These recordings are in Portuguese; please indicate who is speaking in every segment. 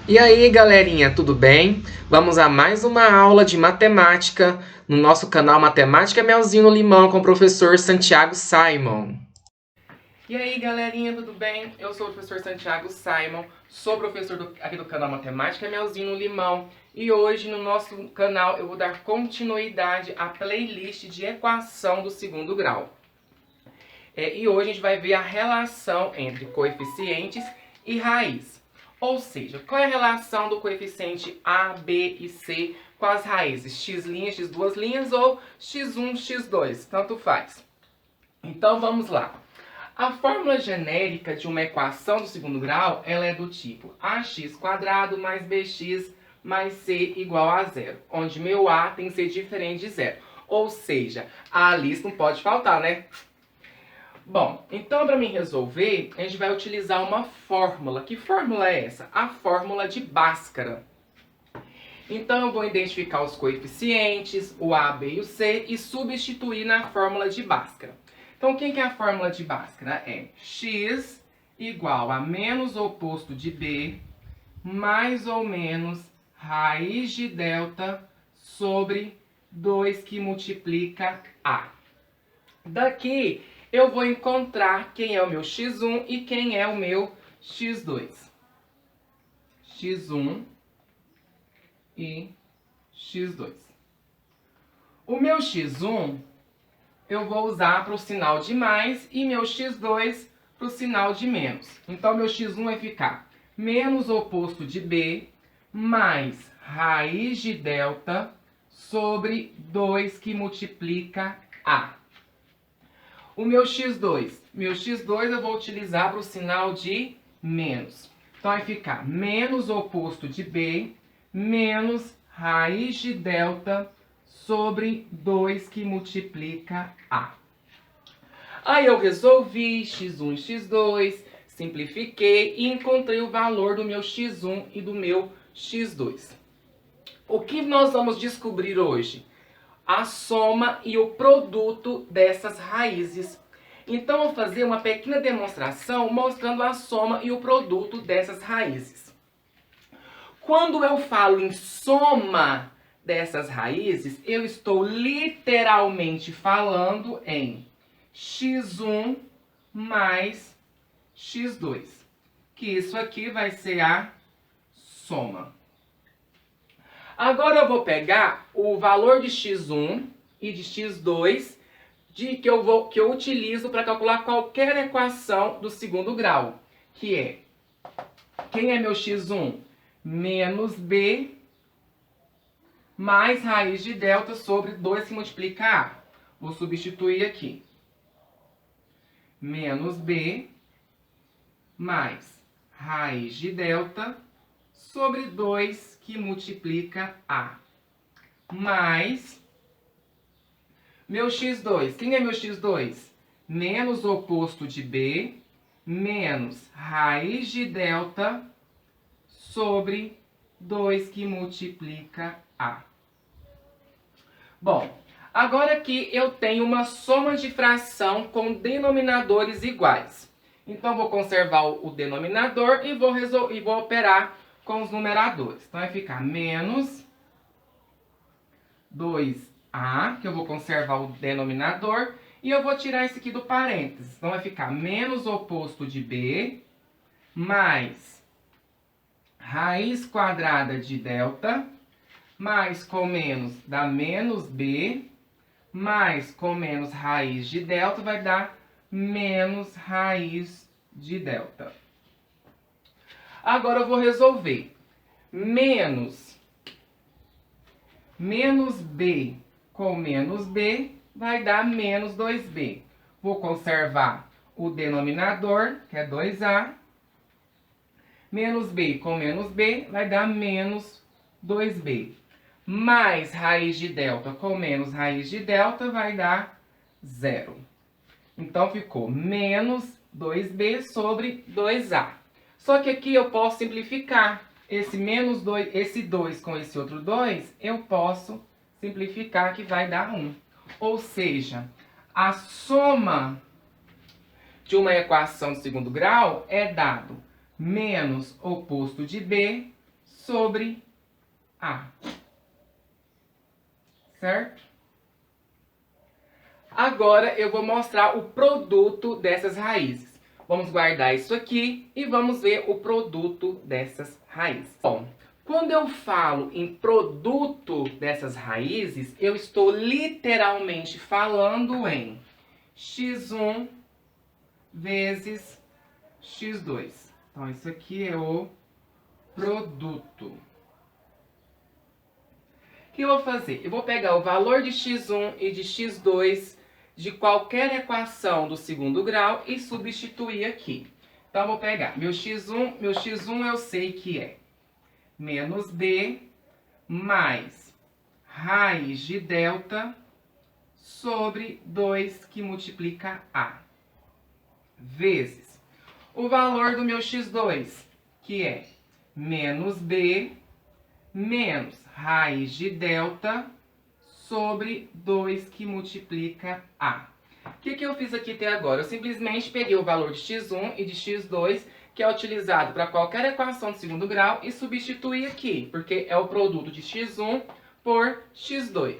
Speaker 1: E aí, galerinha, tudo bem? Vamos a mais uma aula de matemática no nosso canal Matemática Melzinho no Limão com o professor Santiago Simon. E aí, galerinha, tudo bem? Eu sou o professor Santiago Simon, sou professor aqui do canal Matemática Melzinho no Limão e hoje no nosso canal eu vou dar continuidade à playlist de equação do segundo grau. E hoje a gente vai ver a relação entre coeficientes e raiz. Ou seja, qual é a relação do coeficiente A, B e C com as raízes? X', x2' ou x1, x2, tanto faz. Então vamos lá. A fórmula genérica de uma equação do segundo grau, ela é do tipo ax² mais bx mais c igual a zero, onde meu a tem que ser diferente de zero. Ou seja, a ali não pode faltar, né? Bom, então para mim resolver, a gente vai utilizar uma fórmula. Que fórmula é essa? A fórmula de Bhaskara. Então eu vou identificar os coeficientes, o A, B e o C, e substituir na fórmula de Bhaskara. Então quem que é a fórmula de Bhaskara? É x igual a menos o oposto de B, mais ou menos raiz de delta sobre 2 que multiplica A. Daqui eu vou encontrar quem é o meu x1 e quem é o meu x2. x1 e x2. O meu x1 eu vou usar para o sinal de mais e meu x2 para o sinal de menos. Então, meu x1 vai ficar menos o oposto de B mais raiz de delta sobre 2 que multiplica A. O meu x2 eu vou utilizar para o sinal de menos. Então, vai ficar menos o oposto de B menos raiz de delta sobre 2 que multiplica A. Aí eu resolvi x1 e x2, simplifiquei e encontrei o valor do meu x1 e do meu x2. O que nós vamos descobrir hoje? A soma e o produto dessas raízes. Então, eu vou fazer uma pequena demonstração mostrando a soma e o produto dessas raízes. Quando eu falo em soma dessas raízes, eu estou literalmente falando em x1 mais x2. Que isso aqui vai ser a soma. Agora eu vou pegar o valor de x1 e de x2 que eu utilizo para calcular qualquer equação do segundo grau, que é, quem é meu x1? Menos b mais raiz de delta sobre 2 que multiplica a. Vou substituir aqui. Menos b mais raiz de delta sobre 2 que multiplica a. Mais meu x2. Quem é meu x2? Menos o oposto de b menos raiz de delta sobre 2 que multiplica a. Bom, agora aqui eu tenho uma soma de fração com denominadores iguais. Então, vou conservar o denominador e vou operar com os numeradores. Então, vai ficar menos 2a, que eu vou conservar o denominador, e eu vou tirar esse aqui do parênteses. Então, vai ficar menos o oposto de b, mais raiz quadrada de delta, mais com menos dá menos b, mais com menos raiz de delta vai dar menos raiz de delta. Agora eu vou resolver. Menos b com menos b vai dar menos 2b. Vou conservar o denominador, que é 2a. Menos b com menos b vai dar menos 2b. Mais raiz de delta com menos raiz de delta vai dar zero. Então, ficou menos 2b sobre 2a. Só que aqui eu posso simplificar. Esse menos 2, esse 2 com esse outro 2, eu posso simplificar que vai dar 1. Ou seja, a soma de uma equação de segundo grau é dado menos oposto de b sobre A. Certo? Agora eu vou mostrar o produto dessas raízes. Vamos guardar isso aqui e vamos ver o produto dessas raízes. Bom, quando eu falo em produto dessas raízes, eu estou literalmente falando em x1 vezes x2. Então, isso aqui é o produto. O que eu vou fazer? Eu vou pegar o valor de x1 e de x2 de qualquer equação do segundo grau e substituir aqui. Então, eu vou pegar meu x1 eu sei que é menos b mais raiz de delta sobre 2 que multiplica a, vezes o valor do meu x2, que é menos b menos raiz de delta sobre 2 que multiplica a. O que eu fiz aqui até agora? Eu simplesmente peguei o valor de x1 e de x2, que é utilizado para qualquer equação de segundo grau, e substituí aqui, porque é o produto de x1 por x2.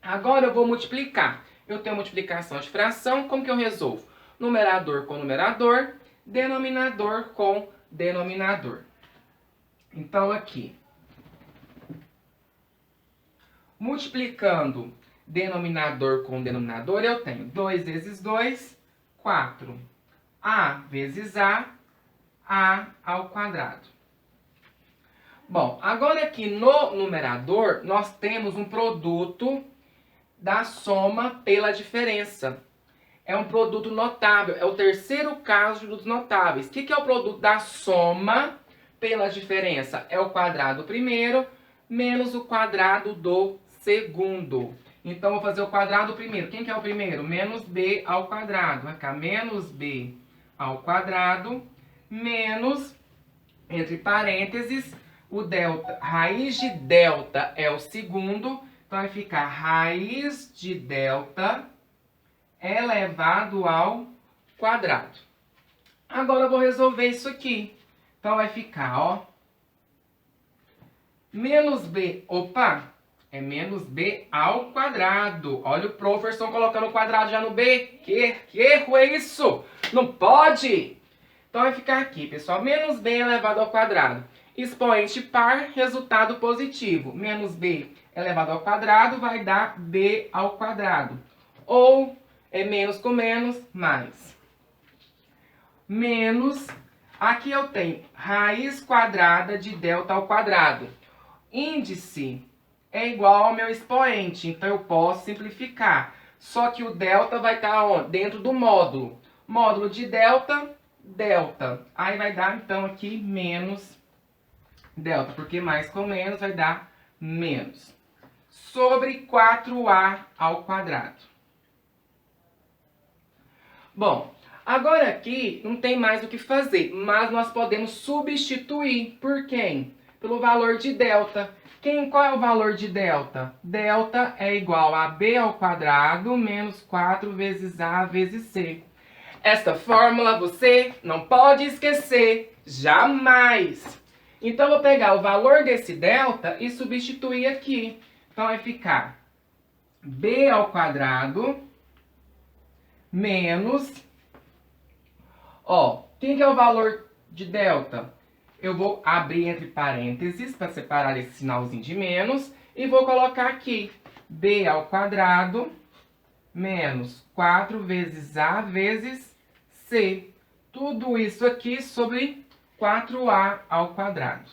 Speaker 1: Agora eu vou multiplicar. Eu tenho multiplicação de fração, como que eu resolvo? Numerador com numerador, denominador com denominador. Então aqui, multiplicando denominador com denominador, eu tenho 2 vezes 2, 4. A vezes A ao quadrado. Bom, agora aqui no numerador, nós temos um produto da soma pela diferença. É um produto notável, é o terceiro caso dos notáveis. O que é o produto da soma pela diferença? É o quadrado primeiro menos o quadrado do segundo. Então, vou fazer o quadrado primeiro. Quem que é o primeiro? Menos b ao quadrado. Vai ficar menos b ao quadrado menos, entre parênteses, o delta. Raiz de delta é o segundo. Então, vai ficar raiz de delta elevado ao quadrado. Agora, eu vou resolver isso aqui. Então, vai ficar, ó, menos b, opa, é menos b ao quadrado. Olha o professor colocando o quadrado já no b. Que erro é isso? Não pode! Então vai ficar aqui, pessoal, menos b elevado ao quadrado. Expoente par, resultado positivo. Menos b elevado ao quadrado vai dar b ao quadrado. Ou é menos com menos, mais. Menos, aqui eu tenho raiz quadrada de delta ao quadrado. Índice é igual ao meu expoente, então eu posso simplificar. Só que o delta vai estar dentro do módulo. Módulo de delta, delta. Aí vai dar, então, aqui menos delta, porque mais com menos vai dar menos. Sobre 4a ao quadrado. Bom, agora aqui não tem mais o que fazer, mas nós podemos substituir por quem? Pelo valor de delta. Qual é o valor de delta? Delta é igual a b ao quadrado menos 4 vezes a vezes c. Esta fórmula você não pode esquecer, jamais. Então, eu vou pegar o valor desse delta e substituir aqui. Então, vai ficar b ao quadrado menos... Ó, quem que é o valor de delta? Eu vou abrir entre parênteses para separar esse sinalzinho de menos e vou colocar aqui b ao quadrado menos 4 vezes a vezes c. Tudo isso aqui sobre 4a ao quadrado.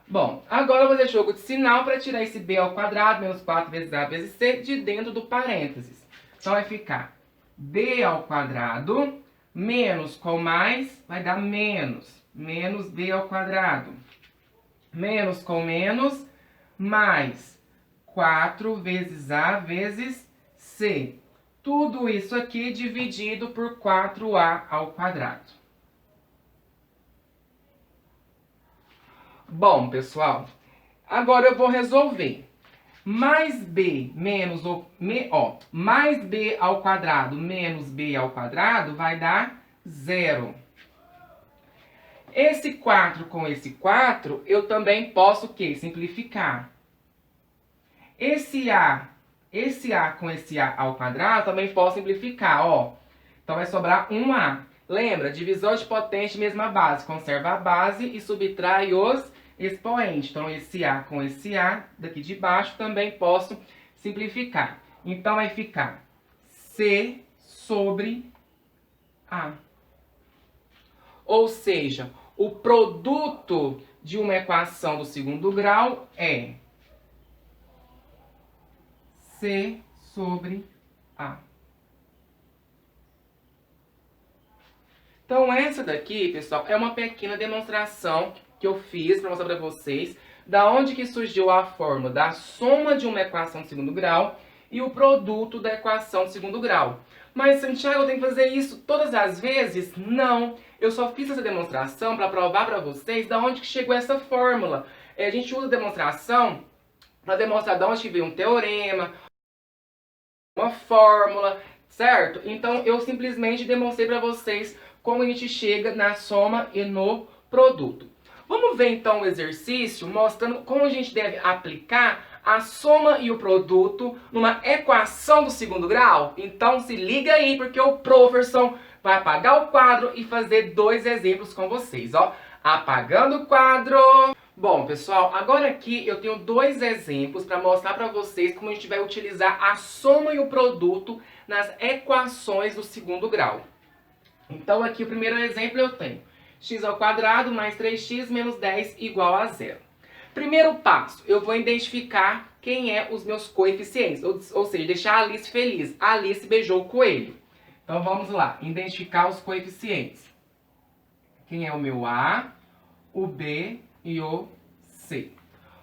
Speaker 1: Bom, agora eu vou fazer jogo de sinal para tirar esse b ao quadrado menos 4 vezes a vezes c de dentro do parênteses. Então vai ficar b ao quadrado menos com mais vai dar menos. Menos b ao quadrado. Menos com menos, mais 4 vezes a vezes c. Tudo isso aqui dividido por 4a ao quadrado. Bom, pessoal, agora eu vou resolver. Mais b menos mais b ao quadrado menos b ao quadrado vai dar 0. Esse 4 com esse 4, eu também posso o quê? Simplificar. Esse A com esse A ao quadrado, também posso simplificar, ó. Então vai sobrar 1A. Lembra, divisor de potente, mesma base. Conserva a base e subtrai os expoentes. Então esse A com esse A daqui de baixo também posso simplificar. Então vai ficar C sobre A. Ou seja, o produto de uma equação do segundo grau é C sobre A. Então essa daqui, pessoal, é uma pequena demonstração que eu fiz para mostrar para vocês da onde que surgiu a fórmula da soma de uma equação de segundo grau e o produto da equação de segundo grau. Mas, Santiago, eu tenho que fazer isso todas as vezes? Não. Eu só fiz essa demonstração para provar para vocês da onde que chegou essa fórmula. A gente usa a demonstração para demonstrar de onde que veio um teorema, uma fórmula, certo? Então, eu simplesmente demonstrei para vocês como a gente chega na soma e no produto. Vamos ver então o exercício mostrando como a gente deve aplicar a soma e o produto numa equação do segundo grau? Então se liga aí, porque o professor vai apagar o quadro e fazer 2 exemplos com vocês, ó. Apagando o quadro. Bom, pessoal, agora aqui eu tenho 2 exemplos para mostrar para vocês como a gente vai utilizar a soma e o produto nas equações do segundo grau. Então aqui o primeiro exemplo eu tenho x ao quadrado mais 3x menos 10 igual a 0. Primeiro passo, eu vou identificar quem é os meus coeficientes, ou seja, deixar a Alice feliz. A Alice beijou o coelho. Então vamos lá, identificar os coeficientes. Quem é o meu A, o B e o C.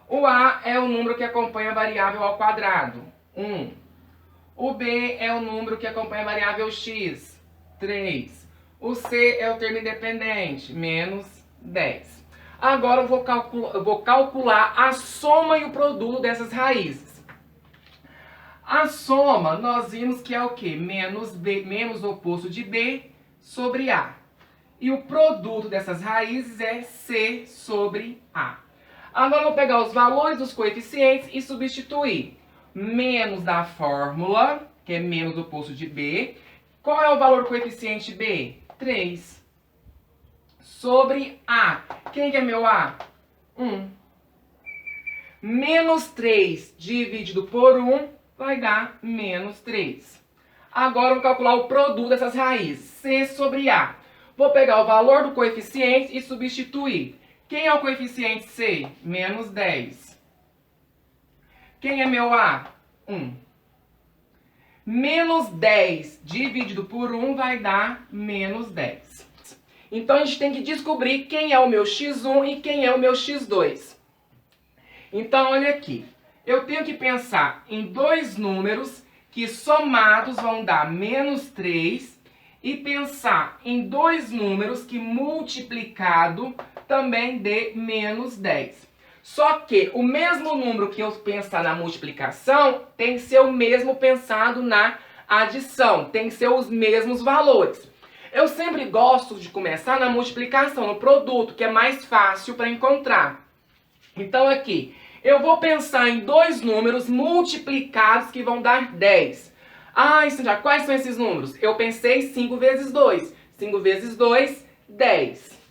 Speaker 1: O A é o número que acompanha a variável ao quadrado, 1. O B é o número que acompanha a variável x, 3. O C é o termo independente, menos 10. Agora eu vou calcular a soma e o produto dessas raízes. A soma, nós vimos que é o quê? Menos B, menos o oposto de B sobre A. E o produto dessas raízes é C sobre A. Agora eu vou pegar os valores dos coeficientes e substituir. Menos da fórmula, que é menos o oposto de B. Qual é o valor do coeficiente B? 3. Sobre A. Quem que é meu A? 1. Menos 3 dividido por 1 vai dar menos 3. Agora eu vou calcular o produto dessas raízes. C sobre A. Vou pegar o valor do coeficiente e substituir. Quem é o coeficiente C? Menos 10. Quem é meu A? 1. Menos 10 dividido por 1 vai dar menos 10. Então, a gente tem que descobrir quem é o meu x1 e quem é o meu x2. Então, olha aqui. Eu tenho que pensar em 2 números que somados vão dar menos 3 e pensar em 2 números que multiplicado também dê menos 10. Só que o mesmo número que eu pensar na multiplicação tem que ser o mesmo pensado na adição. Tem que ser os mesmos valores. Eu sempre gosto de começar na multiplicação, no produto, que é mais fácil para encontrar. Então aqui, eu vou pensar em 2 números multiplicados que vão dar 10. Ah, Santiago, quais são esses números? Eu pensei 5 vezes 2. 5 vezes 2, 10.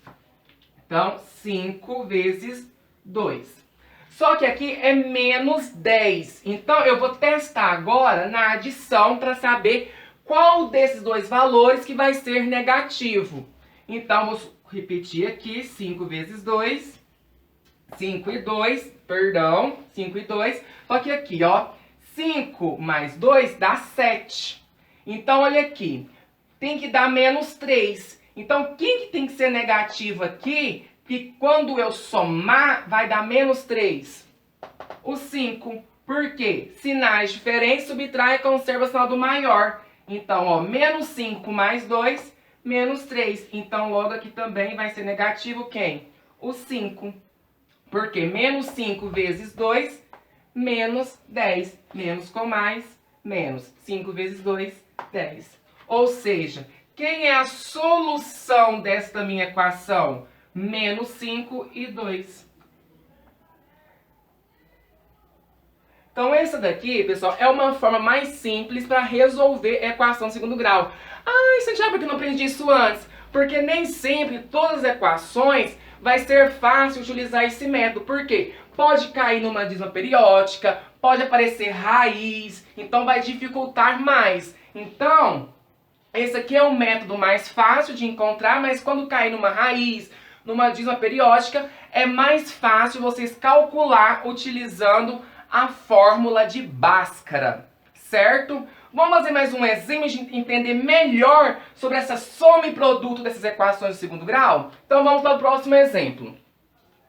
Speaker 1: Então, 5 vezes 2. Só que aqui é menos 10. Então, eu vou testar agora na adição para saber qual desses 2 valores que vai ser negativo. Então, vou repetir aqui, 5 vezes 2, 5 e 2, perdão, 5 e 2. Só que aqui, ó, 5 mais 2 dá 7. Então, olha aqui, tem que dar menos 3. Então, quem que tem que ser negativo aqui, que quando eu somar vai dar menos 3? O 5. Por quê? Sinais diferentes, subtrai e conserva o sinal do maior. Então, ó, menos 5 mais 2, menos 3. Então, logo aqui também vai ser negativo quem? O 5. Porque menos 5 vezes 2, menos 10. Menos com mais, menos. 5 vezes 2, 10. Ou seja, quem é a solução desta minha equação? menos 5 e 2. Então, essa daqui, pessoal, é uma forma mais simples para resolver a equação de segundo grau. Ah, Santiago, por que não aprendi isso antes? Porque nem sempre todas as equações vai ser fácil utilizar esse método. Por quê? Pode cair numa dízima periódica, pode aparecer raiz, então vai dificultar mais. Então, esse aqui é um método mais fácil de encontrar, mas quando cair numa raiz, numa dízima periódica, é mais fácil vocês calcular utilizando a fórmula de Bhaskara, certo? Vamos fazer mais um exemplo de entender melhor sobre essa soma e produto dessas equações de segundo grau? Então vamos para o próximo exemplo.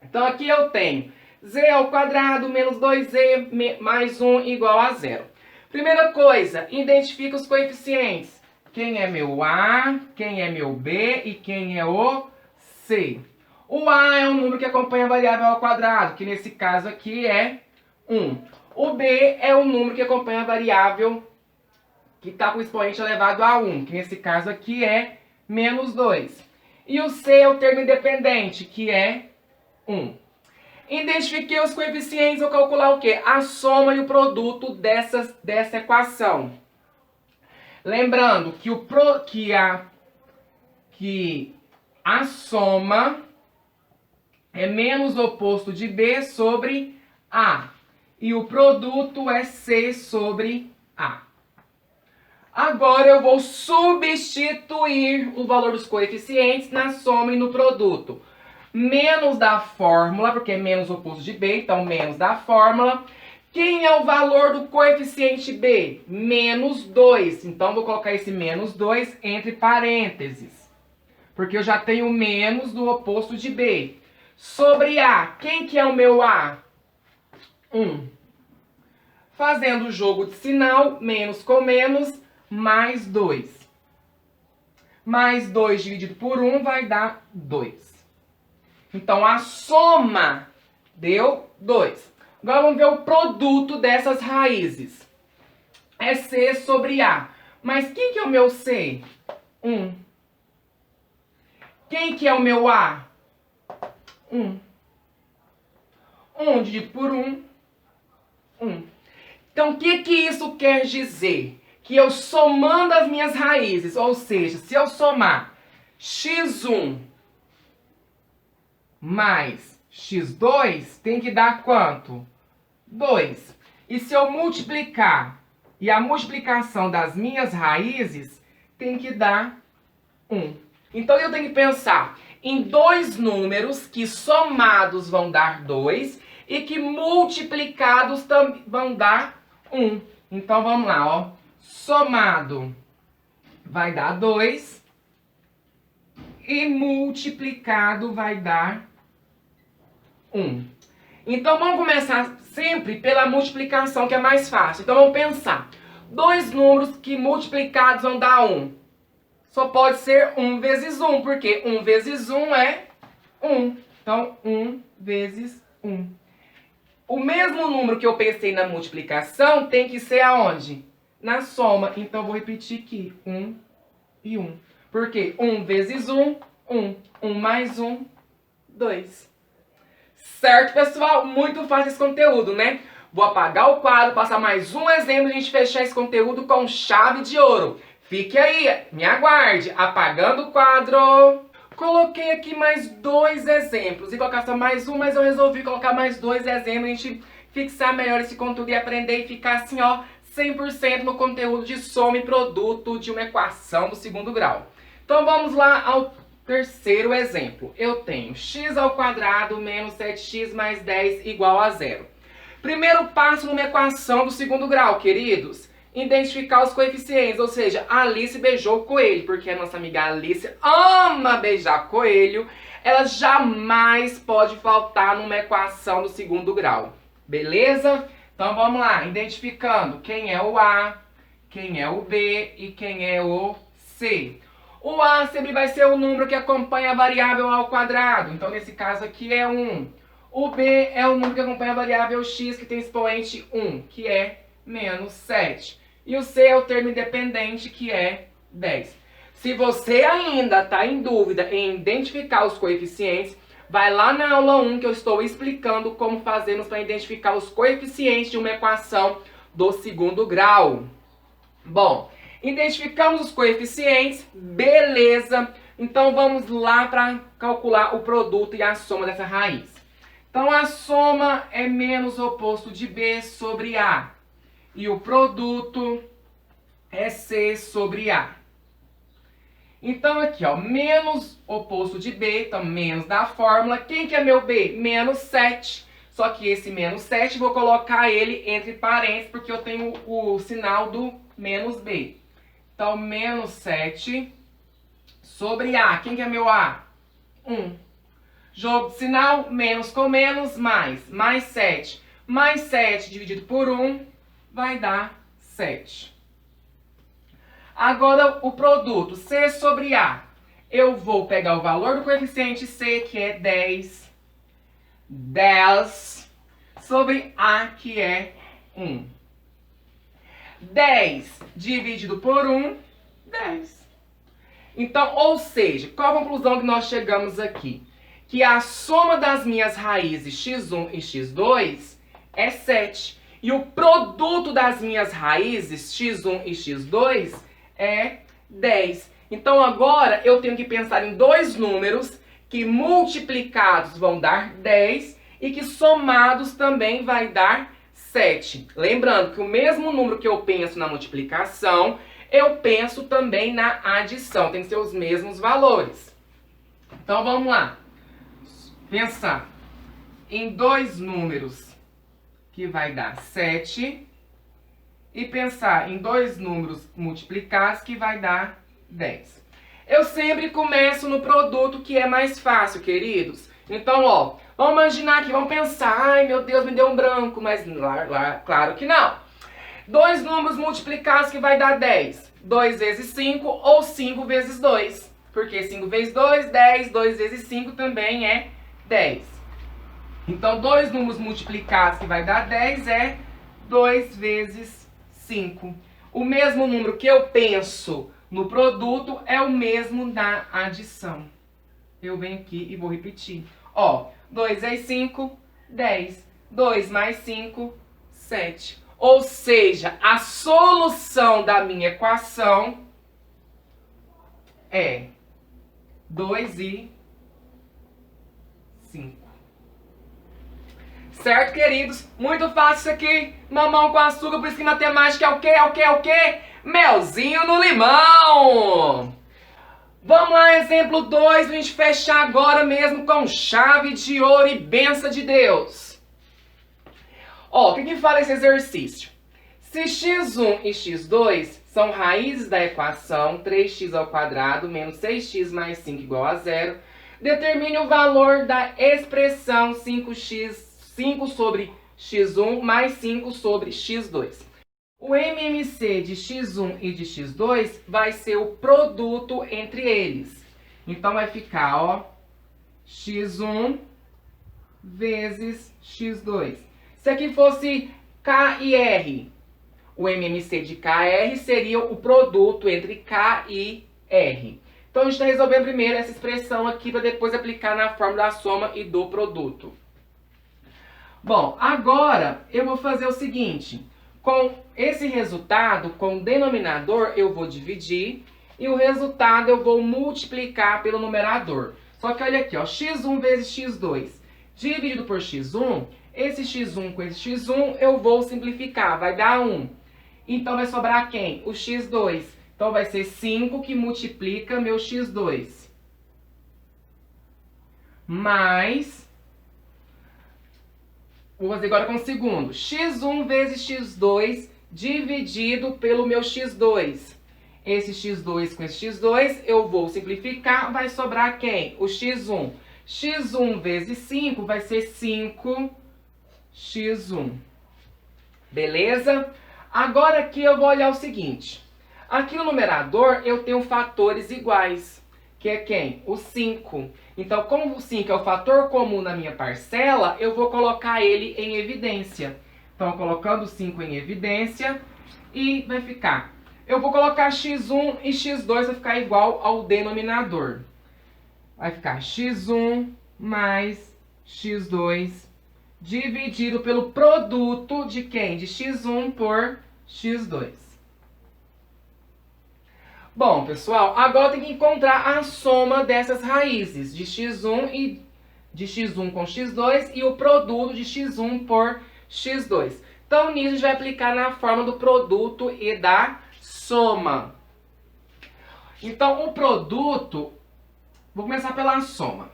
Speaker 1: Então aqui eu tenho z ao quadrado menos 2z mais 1 igual a 0. Primeira coisa, identifica os coeficientes. Quem é meu A, quem é meu B e quem é o C. O A é um número que acompanha a variável ao quadrado, que nesse caso aqui é 1. O B é o número que acompanha a variável que está com o expoente elevado a 1, que nesse caso aqui é menos 2. E o C é o termo independente, que é 1. Identifiquei os coeficientes, vou calcular o quê? A soma e o produto dessa equação. Lembrando que a soma é menos o oposto de B sobre A. E o produto é C sobre A. Agora eu vou substituir o valor dos coeficientes na soma e no produto. Menos da fórmula, porque é menos o oposto de B, então menos da fórmula. Quem é o valor do coeficiente B? Menos 2. Então vou colocar esse menos 2 entre parênteses. Porque eu já tenho menos do oposto de B. Sobre A, quem que é o meu A? 1. Fazendo o jogo de sinal, menos com menos, mais 2. Mais 2 dividido por 1 vai dar 2. Então, a soma deu 2. Agora, vamos ver o produto dessas raízes. É C sobre A. Mas quem que é o meu C? 1. Quem que é o meu A? 1. 1 dividido por 1, 1. Então, o que isso quer dizer? Que eu somando as minhas raízes, ou seja, se eu somar x1 mais x2, tem que dar quanto? 2. E se eu multiplicar, e a multiplicação das minhas raízes tem que dar 1. Então, eu tenho que pensar em dois números que somados vão dar 2 e que multiplicados vão dar 1. Então, vamos lá, ó. Somado vai dar 2 e multiplicado vai dar 1. Então, vamos começar sempre pela multiplicação, que é mais fácil. Então, vamos pensar. Dois números que multiplicados vão dar 1. Só pode ser 1 vezes 1, porque 1 vezes 1 é 1. Então, 1 vezes 1. O mesmo número que eu pensei na multiplicação tem que ser aonde? Na soma. Então, eu vou repetir aqui. 1 e 1. Porque 1 vezes 1, 1. 1 mais 1, 2. Certo, pessoal? Muito fácil esse conteúdo, né? Vou apagar o quadro, passar mais um exemplo e a gente fechar esse conteúdo com chave de ouro. Fique aí, me aguarde. Apagando o quadro. Coloquei aqui mais dois exemplos. E colocar só mais um, mas eu resolvi colocar mais dois exemplos. A gente fixar melhor esse conteúdo e aprender e ficar assim, ó, 100% no conteúdo de soma e produto de uma equação do segundo grau. Então vamos lá ao terceiro exemplo. Eu tenho x ao quadrado menos 7x mais 10 igual a 0. Primeiro passo numa equação do segundo grau, queridos. Identificar os coeficientes, ou seja, a Alice beijou o coelho, porque a nossa amiga Alice ama beijar coelho. Ela jamais pode faltar numa equação do segundo grau. Beleza? Então vamos lá, identificando quem é o A, quem é o B e quem é o C. O A sempre vai ser o número que acompanha a variável ao quadrado. Então, nesse caso aqui é 1. O B é o número que acompanha a variável x, que tem expoente 1, que é menos 7. E o C é o termo independente, que é 10. Se você ainda está em dúvida em identificar os coeficientes, vai lá na aula 1 que eu estou explicando como fazemos para identificar os coeficientes de uma equação do segundo grau. Bom, identificamos os coeficientes, beleza. Então vamos lá para calcular o produto e a soma dessa raiz. Então a soma é menos o oposto de B sobre A. E o produto é C sobre A. Então aqui, ó, menos oposto de B, então menos da fórmula. Quem que é meu B? Menos 7. Só que esse menos 7, vou colocar ele entre parênteses, porque eu tenho o sinal do menos B. Então, menos 7 sobre A. Quem que é meu A? 1. Jogo de sinal, menos com menos, mais 7. Mais 7 dividido por 1 vai dar 7. Agora, o produto C sobre A. Eu vou pegar o valor do coeficiente C, que é 10. 10 sobre A, que é 1. 10 dividido por 1, 10. Então, ou seja, qual a conclusão que nós chegamos aqui? Que a soma das minhas raízes x1 e x2 é 7. E o produto das minhas raízes x1 e x2 é 10. Então, agora eu tenho que pensar em dois números que multiplicados vão dar 10 e que somados também vai dar 7. Lembrando que o mesmo número que eu penso na multiplicação, eu penso também na adição. Tem que ser os mesmos valores. Então, vamos lá. Pensar em dois números que vai dar 7 e pensar em dois números multiplicados que vai dar 10. Eu sempre começo no produto, que é mais fácil, queridos. Então, ó, vamos imaginar aqui, vamos pensar, ai meu Deus, me deu um branco, mas claro que não. Dois números multiplicados que vai dar 10. 2 vezes 5 ou 5 vezes 2. Porque 5 vezes 2, 10, 2 vezes 5 também é 10. Então, dois números multiplicados que vai dar 10 é 2 vezes 5. O mesmo número que eu penso no produto é o mesmo da adição. Eu venho aqui e vou repetir. Ó, 2 vezes 5, 10. 2 mais 5, 7. Ou seja, a solução da minha equação é 2 e 5. Certo, queridos? Muito fácil isso aqui. Mamão com açúcar, por isso que matemática é o quê? É o quê? É o quê? Melzinho no limão! Vamos lá, exemplo 2, pra gente fechar agora mesmo com chave de ouro e bênção de Deus. Ó, o que fala esse exercício? Se x1 e x2 são raízes da equação 3x ao quadrado menos 6x mais 5 igual a 0, determine o valor da expressão 5 sobre x1 mais 5 sobre x2. O MMC de x1 e de x2 vai ser o produto entre eles. Então, vai ficar, ó, x1 vezes x2. Se aqui fosse K e R, o MMC de KR seria o produto entre K e R. Então, a gente está resolvendo primeiro essa expressão aqui para depois aplicar na fórmula da soma e do produto. Bom, agora eu vou fazer o seguinte. Com esse resultado, com o denominador, eu vou dividir e o resultado eu vou multiplicar pelo numerador. Só que olha aqui, ó, x1 vezes x2 dividido por x1, esse x1 com esse x1 eu vou simplificar, vai dar 1. Então vai sobrar quem? O x2. Então vai ser 5 que multiplica meu x2. Mais... Vou fazer agora com o segundo. x1 vezes x2 dividido pelo meu x2. Esse x2 com esse x2 eu vou simplificar. Vai sobrar quem? O x1. x1 vezes 5 vai ser 5x1. Beleza? Agora aqui eu vou olhar o seguinte. Aqui no numerador eu tenho fatores iguais. Que é quem? O 5. Então, como o 5 é o fator comum na minha parcela, eu vou colocar ele em evidência. Então, colocando o 5 em evidência, e vai ficar eu vou colocar x1 e x2 vai ficar igual ao denominador. Vai ficar x1 mais x2 dividido pelo produto de quem? De x1 por x2. Bom, pessoal, agora tem que encontrar a soma dessas raízes de x1 com x2 e o produto de x1 por x2. Então, nisso a gente vai aplicar na forma do produto e da soma. Então, o produto, vou começar pela soma.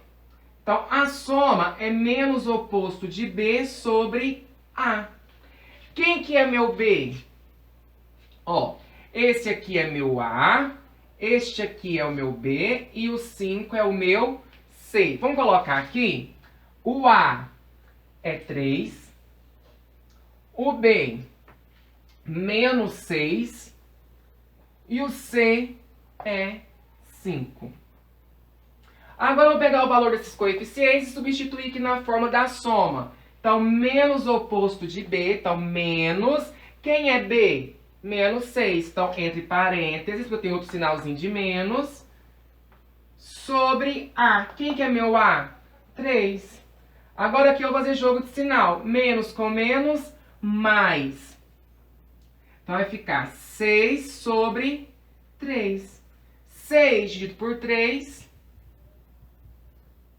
Speaker 1: Então, a soma é menos o oposto de B sobre A. Quem que é meu B? Ó, esse aqui é meu A, este aqui é o meu B e o 5 é o meu C. Vamos colocar aqui? O A é 3, o B menos 6 e o C é 5. Agora eu vou pegar o valor desses coeficientes e substituir aqui na forma da soma. Então, menos o oposto de B, então menos, quem é B? Menos 6, então entre parênteses, porque eu tenho outro sinalzinho de menos, sobre A. Quem que é meu A? 3. Agora aqui eu vou fazer jogo de sinal, menos com menos, mais. Então vai ficar 6 sobre 3. 6 dividido por 3,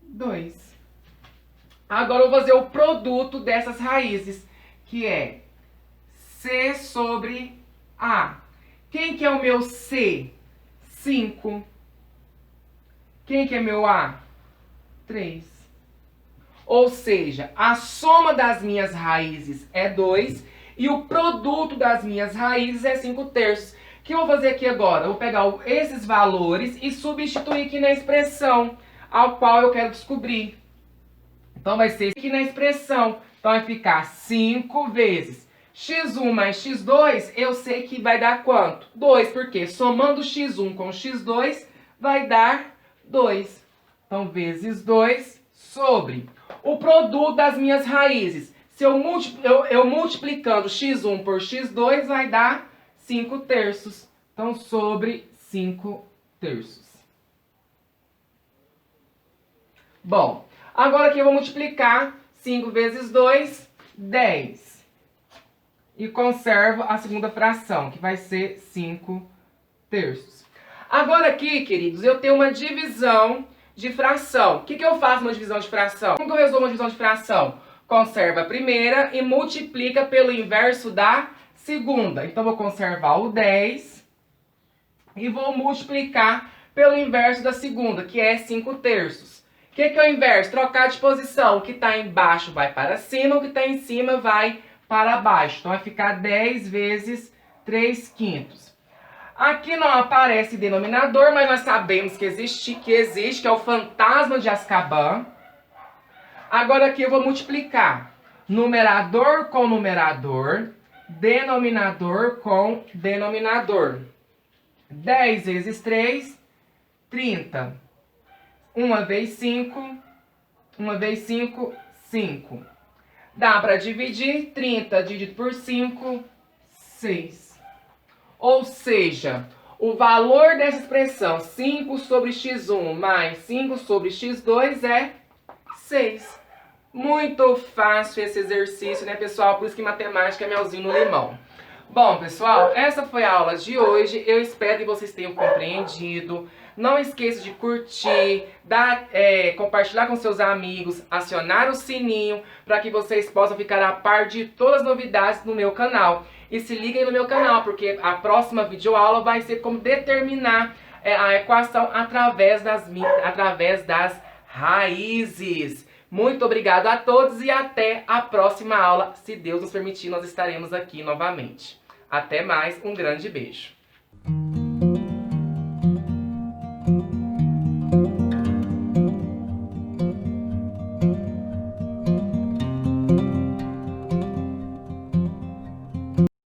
Speaker 1: 2. Agora eu vou fazer o produto dessas raízes, que é C sobre A. Quem que é o meu C? 5. Quem que é meu A? 3. Ou seja, a soma das minhas raízes é 2 e o produto das minhas raízes é 5/3. O que eu vou fazer aqui agora? Eu vou pegar esses valores e substituir aqui na expressão ao qual eu quero descobrir. Então vai ser aqui na expressão. Então vai ficar 5 vezes x1 mais x2, eu sei que vai dar quanto? 2, porque somando x1 com x2 vai dar 2. Então, vezes 2 sobre o produto das minhas raízes. Se eu multiplicando x1 por x2 vai dar 5/3. Então, sobre 5/3. Bom, agora aqui eu vou multiplicar 5 vezes 2, 10. E conservo a segunda fração, que vai ser 5/3. Agora aqui, queridos, eu tenho uma divisão de fração. O que eu faço numa divisão de fração? Como que eu resolvo uma divisão de fração? Conserva a primeira e multiplica pelo inverso da segunda. Então, vou conservar o 10 e vou multiplicar pelo inverso da segunda, que é 5/3. O que é o inverso? Trocar de posição. O que está embaixo vai para cima, o que está em cima vai para baixo. Então, vai ficar 10 vezes 3/5. Aqui não aparece denominador, mas nós sabemos que existe, que é o fantasma de Azkaban. Agora aqui eu vou multiplicar numerador com numerador, denominador com denominador. 10 vezes 3, 30. 1 vezes 5, 1 vezes 5, 5. Dá para dividir, 30 dividido por 5, 6. Ou seja, o valor dessa expressão 5 sobre x1 mais 5 sobre x2 é 6. Muito fácil esse exercício, né, pessoal? Por isso que matemática é melzinho no limão. Bom, pessoal, essa foi a aula de hoje. Eu espero que vocês tenham compreendido. Não esqueça de curtir, compartilhar com seus amigos, acionar o sininho para que vocês possam ficar a par de todas as novidades no meu canal. E se liguem no meu canal, porque a próxima videoaula vai ser como determinar a equação através das raízes. Muito obrigado a todos e até a próxima aula. Se Deus nos permitir, nós estaremos aqui novamente. Até mais, um grande beijo.